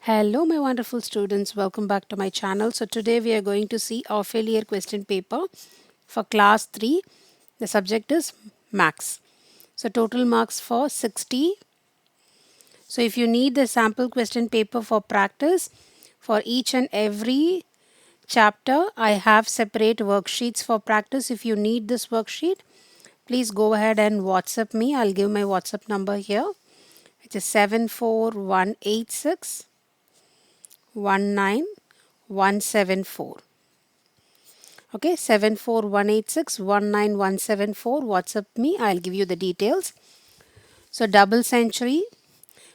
Hello, my wonderful students. Welcome back to my channel. So, today we are going to see our failure question paper for class 3. The subject is max. So, total marks for 60. So, if you need the sample question paper for practice for each and every chapter, I have separate worksheets for practice. If you need this worksheet, please go ahead and WhatsApp me. I'll give my WhatsApp number here, which is 74186 19174. Okay, 74186 19174. WhatsApp me, I'll give you the details. So, double century,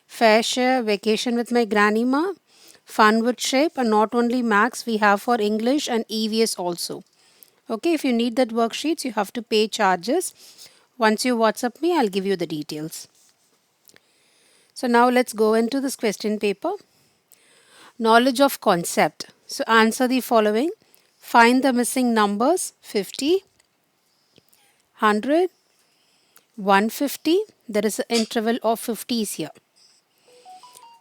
fair share, vacation with my granny ma, fun with shape, and not only max, we have for English and EVS also. Okay, if you need that worksheets, you have to pay charges. Once you WhatsApp me, I'll give you the details. So, now let's go into this question paper. Knowledge of concept. So answer the following. Find the missing numbers 50, 100, 150. There is an interval of 50s here.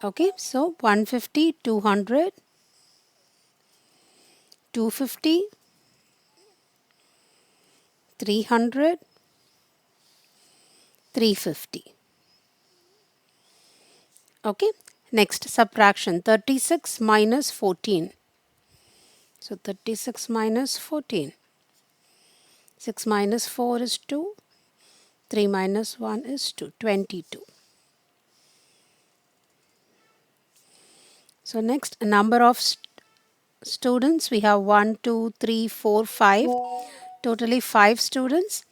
Okay, so 150, 200, 250, 300, 350. Okay, next subtraction 36 minus 14. So 36 minus 14. 6 minus 4 is 2. 3 minus 1 is 2. 22. So next, number of students. We have 1, 2, 3, 4, 5. Totally 5 students.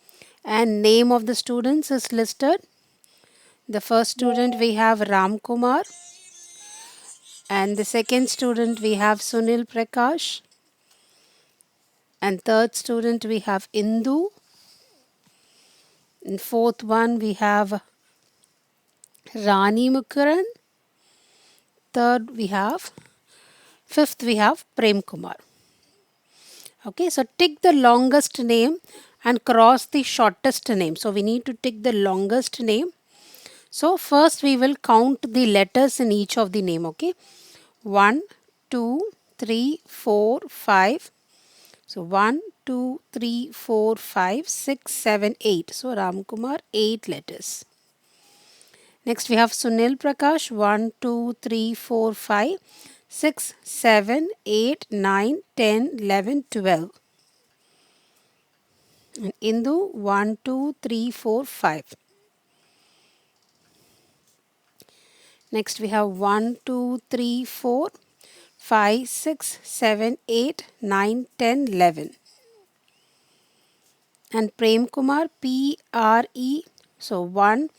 And name of the students is listed. The first student we have Ram Kumar. And the second student we have Sunil Prakash. And third student we have Indu. And fourth one we have Rani Mukuran. Third we have, fifth we have Prem Kumar. Okay, so tick the longest name and cross the shortest name. So we need to tick the longest name. So first we will count the letters in each of the name. Okay, 1, 2, 3, 4, 5. So 1, 2, 3, 4, 5, 6, 7, 8. So Ramkumar, 8 letters. Next we have Sunil Prakash, 1, 2, 3, 4, 5, 6, 7, 8, 9, 10, 11, 12. And Indu, 1, 2, 3, 4, 5. Next we have 1, 2, 3, 4, 5, 6, 7, 8, 9, 10, 11. And Prem Kumar, P-R-E. So 1,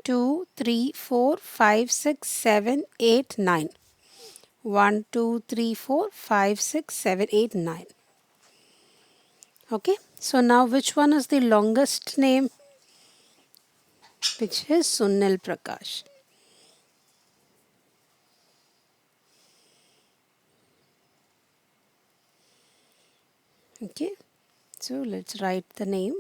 2, 3, 4, 5, 6, 7, 8, 9. 1, 2, 3, 4, 5, 6, 7, 8, 9. Okay. So now which one is the longest name? Which is Sunil Prakash. Okay. So let's write the name.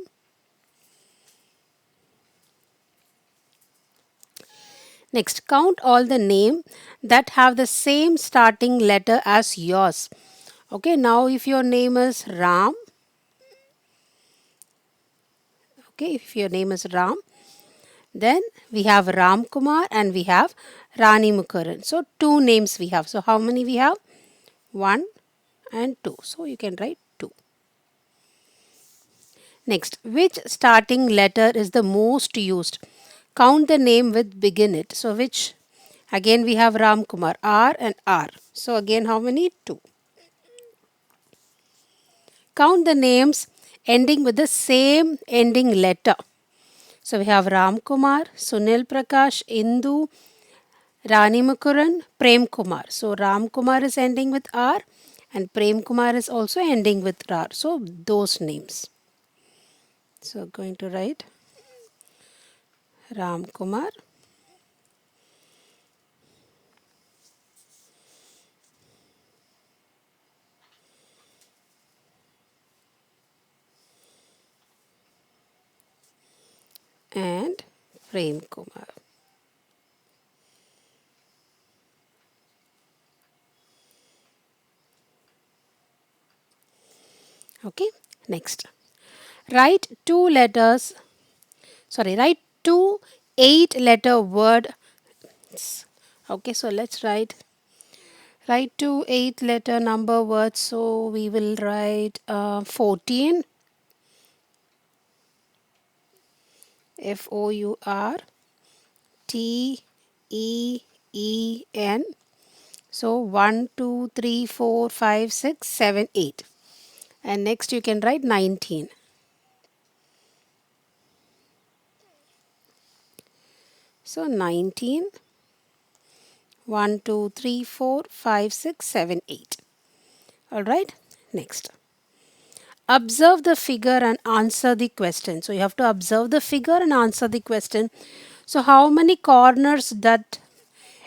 Next, count all the name that have the same starting letter as yours. Okay, now if your name is Ram, okay, if your name is Ram, then we have Ram Kumar and we have Rani Mukherjee. So two names we have. So how many we have? 1 and 2. So you can write 2. Next, which starting letter is the most used? Count the name with begin it. So which? Again we have Ram Kumar, R and R. So again how many? 2. Count the names ending with the same ending letter. So we have Ram Kumar, Sunil Prakash, Indu, Rani Mukuran, Prem Kumar. So Ram Kumar is ending with R and Prem Kumar is also ending with R. So those names. So going to write Ram Kumar, and Prem Kumar. Okay, next. Write two letters, write two 8-letter words. Okay, so let's write two 8-letter number words. So we will write 14, FOURTEEN. So 1, 2, 3, 4, 5, 6, 7, 8. And next you can write 19. So 19, 1, 2, 3, 4, 5, 6, 7, 8. Alright, next. Observe the figure and answer the question. So you have to observe the figure and answer the question. So how many corners that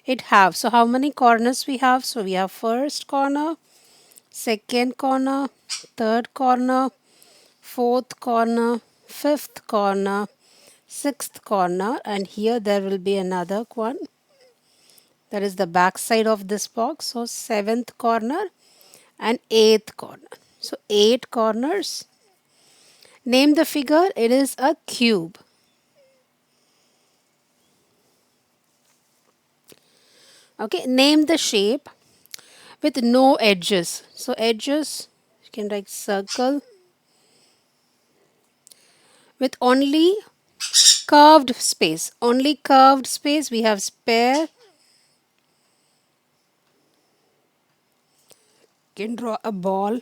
it have? So how many corners we have? So we have first corner, second corner, third corner, fourth corner, fifth corner, sixth corner, and here there will be another one. That is the back side of this box. So seventh corner and eighth corner. So 8 corners. Name the figure. It is a cube. Okay. Name the shape with no edges. So edges, you can write circle with only curved space. Only curved space. We have spare. You can draw a ball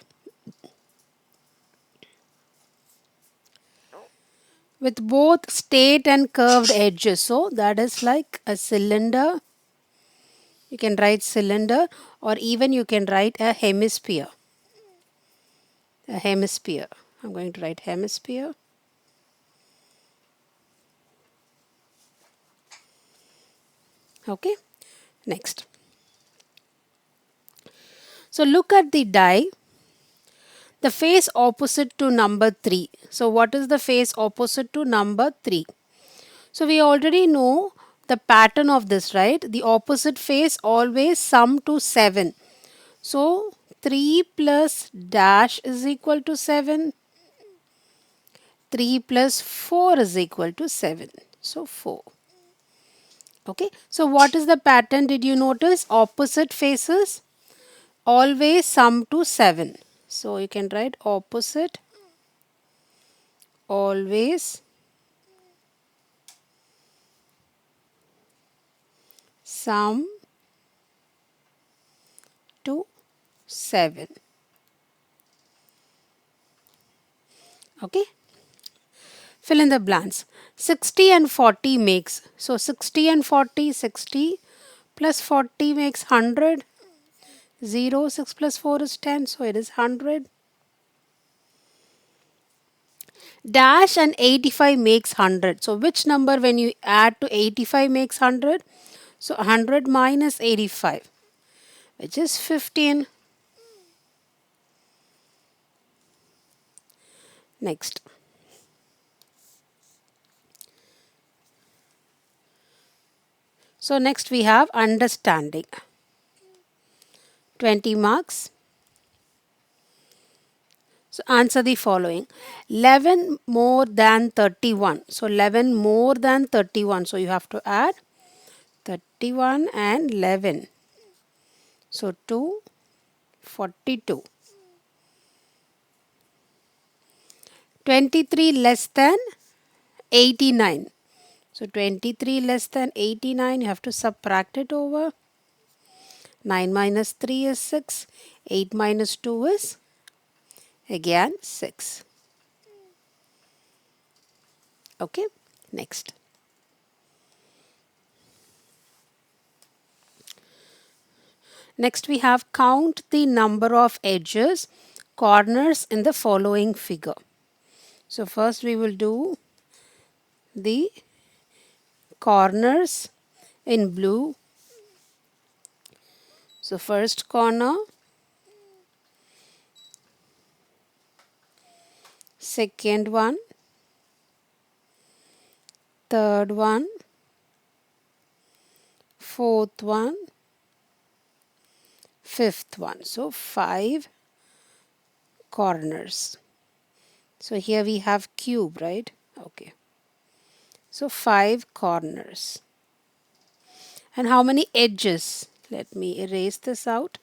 with both straight and curved edges. So that is like a cylinder. You can write cylinder, or even you can write a hemisphere. A hemisphere. I'm going to write hemisphere. Okay. Next. So look at the die. The face opposite to number 3. So what is the face opposite to number 3? So we already know the pattern of this, right? The opposite face always sum to 7. So 3 plus dash is equal to 7. 3 plus 4 is equal to 7. So 4. Okay. So what is the pattern? Did you notice? Opposite faces always sum to 7. So you can write opposite always sum to 7. Okay. Fill in the blanks. 60 and 40 makes. So 60 and 40, 60 plus 40 makes 100. 0, 6 plus 4 is 10. So it is 100. Dash and 85 makes 100. So which number when you add to 85 makes 100? So 100 minus 85, which is 15. Next. So next we have understanding. 20 marks. So answer the following. 11 more than 31. So 11 more than 31. So you have to add 31 and 11. So 2, 42. 23 less than 89. So 23 less than 89, you have to subtract it over. 9 minus 3 is 6. 8 minus 2 is again 6. Okay, next. Next we have count the number of edges, corners in the following figure. So first we will do the corners in blue. So first corner, second one, third one, fourth one, fifth one. So 5 corners. So here we have cube, right? Okay. So 5 corners. And how many edges? Let me erase this out.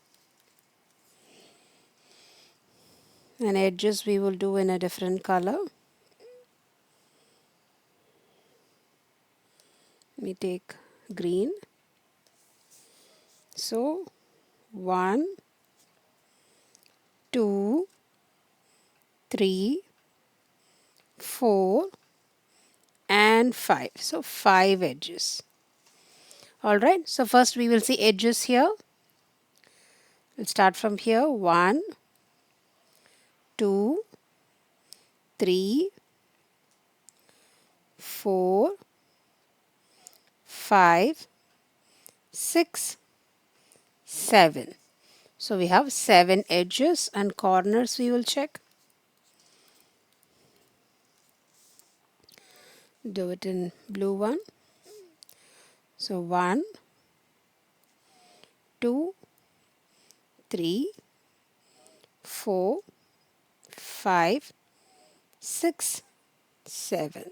And edges we will do in a different color. Let me take green. So 1, 2, 3, 4, and 5. So 5 edges. Alright, so first we will see edges here. We'll start from here. 1, 2, 3, 4, 5, 6, 7. So we have 7 edges and corners we will check. Do it in blue one. So 1, 2, 3, 4, 5, 6, 7.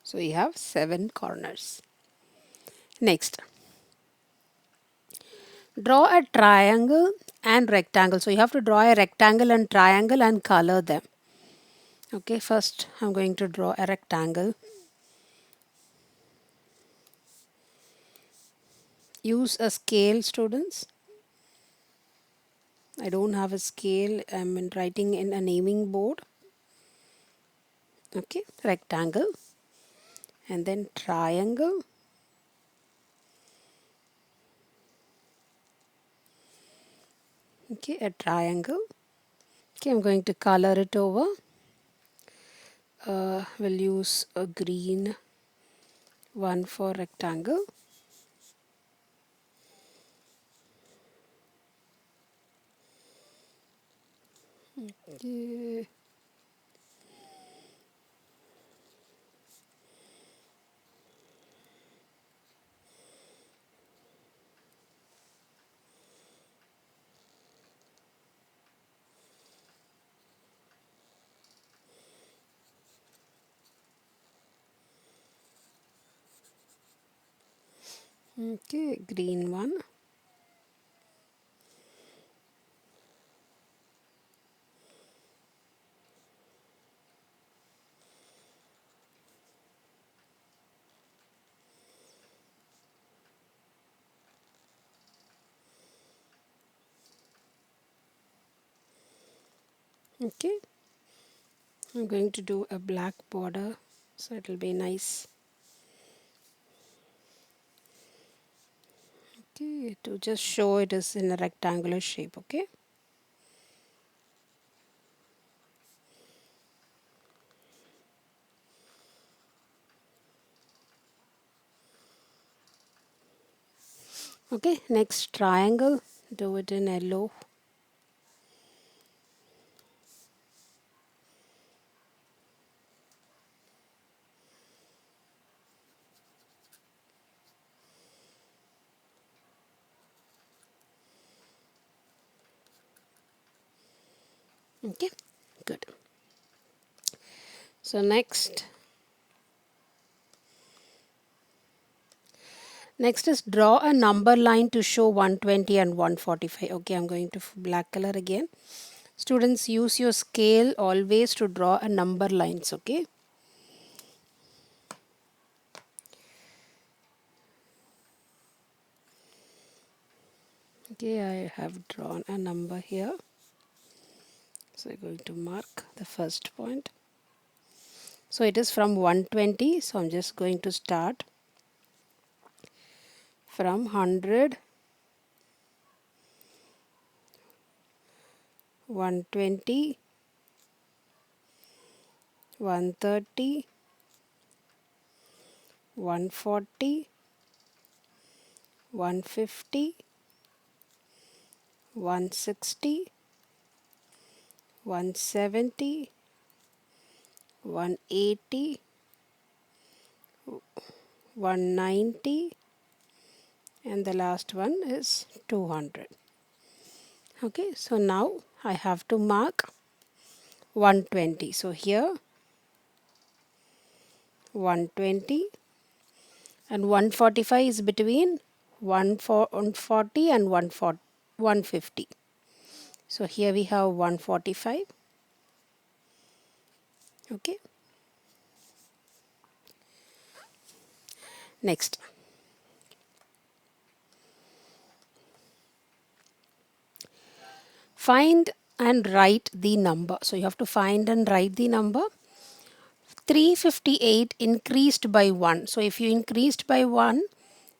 So we have 7 corners. Next, draw a triangle and rectangle. So you have to draw a rectangle and triangle and color them. Okay, first I'm going to draw a rectangle. Use a scale, students. I don't have a scale. I'm writing in a naming board. Okay, rectangle and then triangle. Okay, a triangle. Okay, I'm going to color it over. We'll use a green one for rectangle. Okay. Okay, green one. Okay, I'm going to do a black border so it will be nice. Okay, to just show it is in a rectangular shape. Okay. Okay, next triangle. Do it in yellow. Okay, good. So next is draw a number line to show 120 and 145. Okay, I'm going to black color again. Students, use your scale always to draw a number lines. Okay. Okay, I have drawn a number here. So I'm going to mark the first point. So it is from 120. So I'm just going to start from 100, 120, 130, 140, 150, 160, 170, 180, 190, and the last one is 200. Okay, so now I have to mark 120. So here 120 and 145 is between 140 and 150. So here we have 145. Okay. Next, find and write the number. So you have to find and write the number. 358 increased by 1. So if you increased by 1,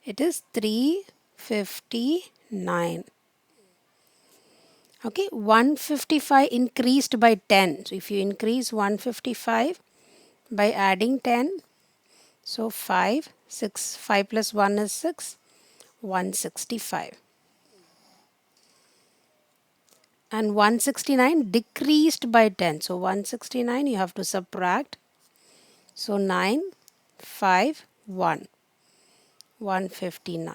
it is 359. Okay, 155 increased by 10. So if you increase 155 by adding 10, so 5, 6, 5 plus 1 is 6, 165. And 169 decreased by 10. So 169 you have to subtract. So 9, 5, 1, 159.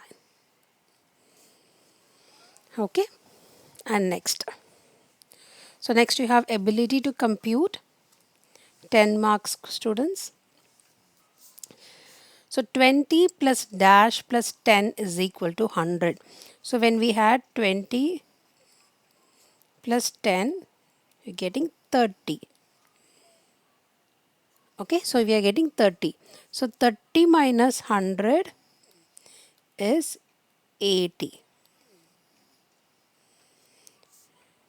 Okay, and next. So next you have ability to compute, 10 marks students. So 20 plus dash plus 10 is equal to 100. So when we had 20 plus 10, we're getting 30. Okay, so we are getting 30. So 30 minus 100 is 80.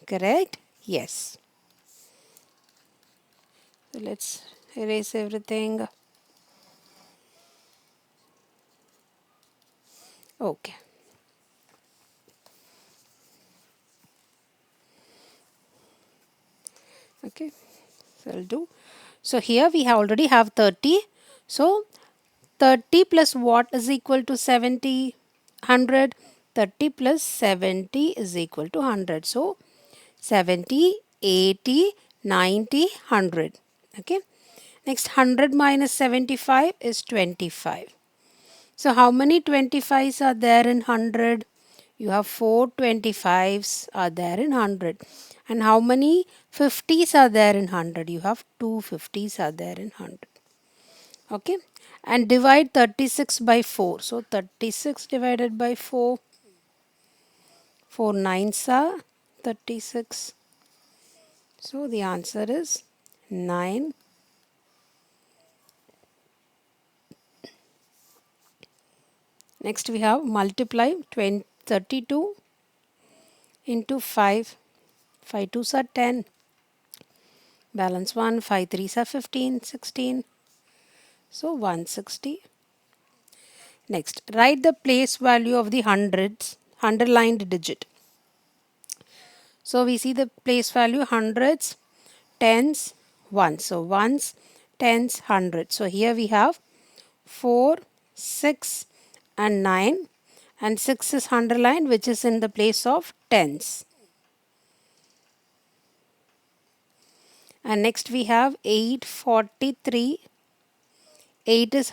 Correct? Yes. So let's erase everything. Okay. Okay. So I'll do. So here we have already have 30. So 30 plus what is equal to 70? 100. 30 plus 70 is equal to 100. So 70, 80, 90, 100. Okay. Next 100 minus 75 is 25. So how many 25s are there in 100? You have 4 25s are there in 100. And how many 50s are there in 100? You have 2 50s are there in 100. Okay. And divide 36 by 4. So 36 divided by 4. 4 nines are 36. So the answer is 9. Next we have multiply 32 into 5. 5 twos are 10. Balance 1. 5 threes are 15, 16. So 160. Next, write the place value of the hundreds, underlined digit. So we see the place value hundreds, tens, ones. So ones, tens, hundreds. So here we have 4, 6 and 9. And 6 is underlined, which is in the place of tens. And next we have 843. 8 is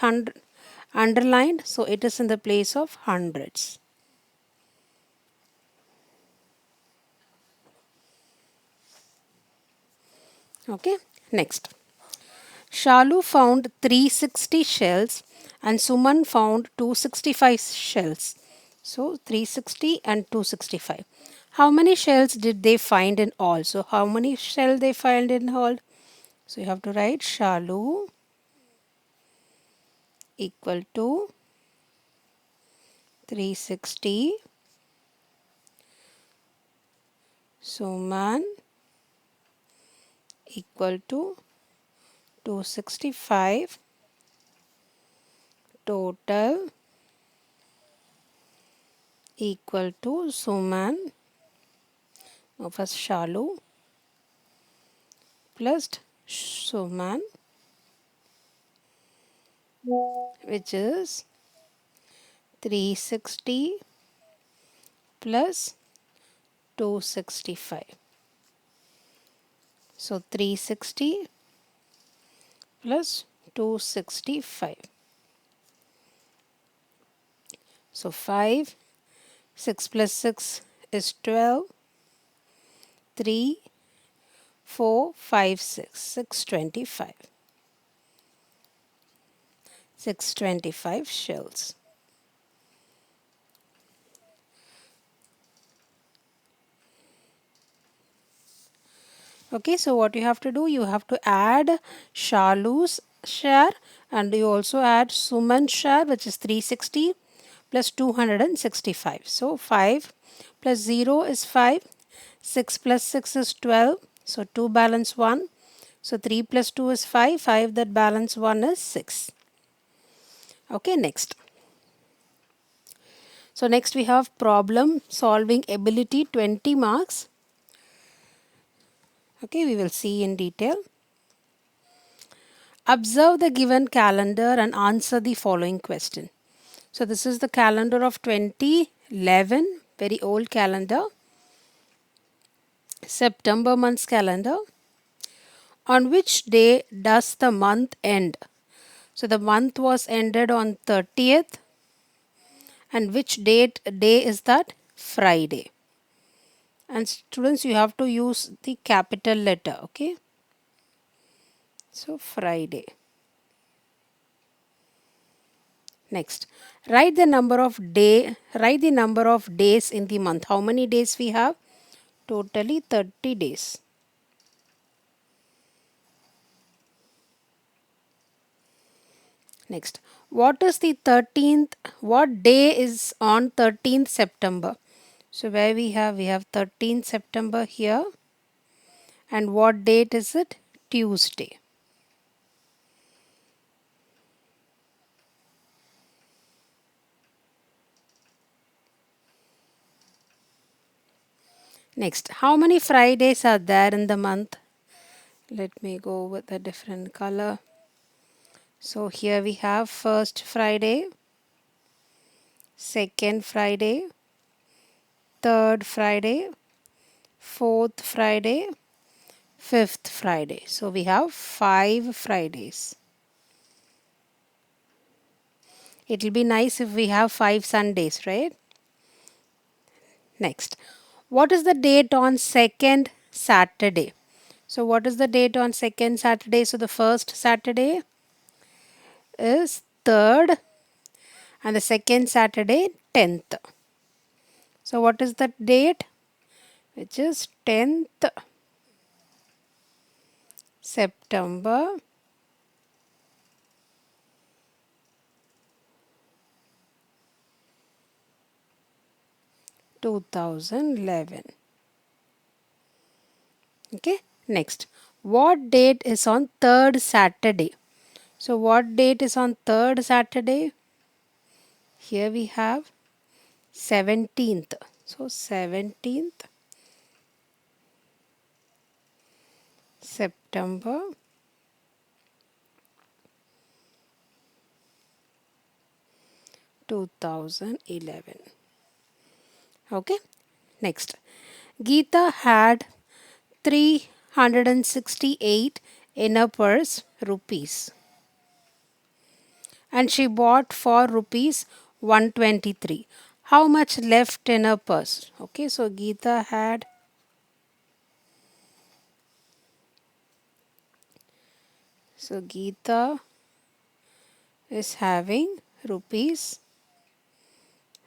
underlined, so it is in the place of hundreds. Okay, next. Shalu found 360 shells and Suman found 265 shells. So 360 and 265. How many shells did they find in all? So how many shells they find in all? So you have to write Shalu equal to 360. Suman equal to 265. Total equal to Suman, first Shalu plus Suman, which is 360 plus 265. So 360 plus 265. So 5, 6 plus 6 is 12, 3, 4, 5, 6. 625. 625 shells. Okay, so what you have to do, you have to add Shalu's share and you also add Suman's share, which is 360 plus 265. So 5 plus 0 is 5, 6 plus 6 is 12, so 2 balance 1. So 3 plus 2 is 5, 5 that balance 1 is 6. Okay, next. So next we have problem solving ability, 20 marks. Okay, we will see in detail. Observe the given calendar and answer the following question. So this is the calendar of 2011, very old calendar. September month's calendar. On which day does the month end? So the month was ended on 30th. And which day is that? Friday. And students, you have to use the capital letter, okay? So Friday. Next, write the number of days in the month. How many days we have? Totally 30 days. Next, what is the 13th? What day is on 13th September? So where we have 13th September here. And what date is it? Tuesday. Next, how many Fridays are there in the month? Let me go with a different color. So here we have first Friday, second Friday, third Friday, fourth Friday, fifth Friday. So we have 5 Fridays. It will be nice if we have 5 Sundays, right? Next, what is the date on second Saturday? So what is the date on second Saturday? So the first Saturday is 3rd and the second Saturday 10th. So what is the date? Which is 10th September 2011. Okay, next. What date is on 3rd Saturday? So what date is on 3rd Saturday? Here we have 17th. So 17th September 2011. Okay, next. Geeta had 368 in her purse rupees and she bought for rupees 123. How much left in her purse? Okay, so Geeta had Geeta is having rupees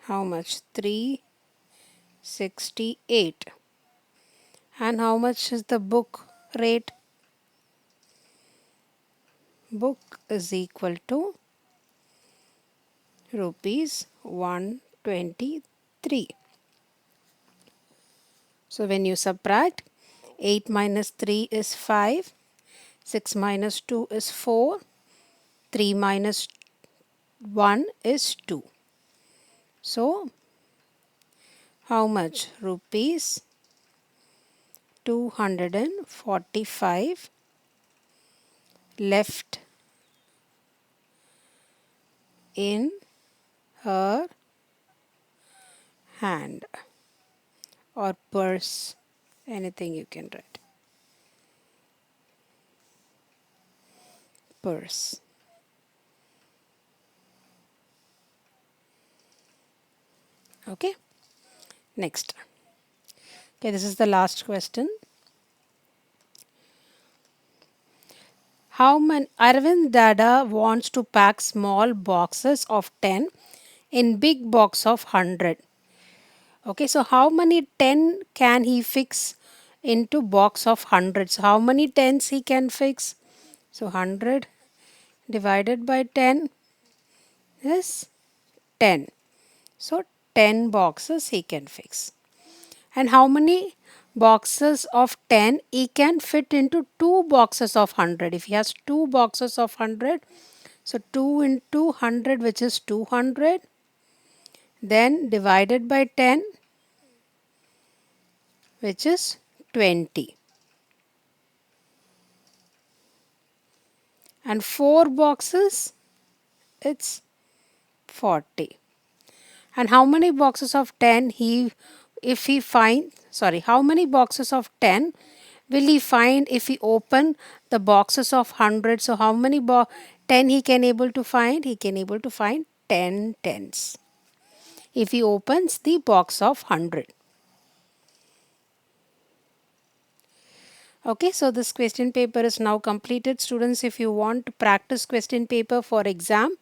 how much? 368. And how much is the book rate? Book is equal to rupees 123. So when you subtract, 8 minus 3 is 5, 6 minus 2 is 4, 3 minus 1 is 2. So how much? Rupees 245 left in her hand or purse, anything you can write. Purse. Okay, next. Okay, this is the last question. How many Arvind Dada wants to pack small boxes of 10 in big box of 100. Okay, so how many 10 can he fix into box of 100? So how many tens he can fix? So 100 divided by 10 is 10. So 10 boxes he can fix. And how many boxes of 10 he can fit into two boxes of 100? If he has two boxes of 100, so 2 into 100, which is 200, then divided by 10, which is 20. And 4 boxes, it's 40. And how many boxes of 10 if he find, sorry, how many boxes of 10 will he find if he open the boxes of 100? So how many 10 he can able to find? He can able to find 10 tens if he opens the box of 100. Okay, so this question paper is now completed. Students, if you want to practice question paper for exam,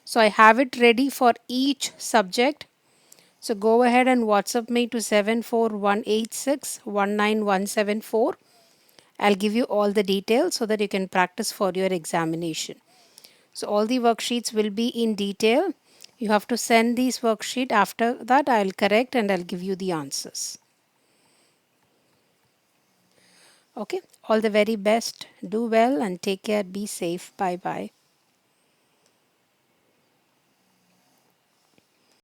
so I have it ready for each subject. So go ahead and WhatsApp me to 74186 19174. I'll give you all the details so that you can practice for your examination. So all the worksheets will be in detail. You have to send these worksheet. After that, I'll correct and I'll give you the answers. Okay, all the very best. Do well and take care. Be safe. Bye bye.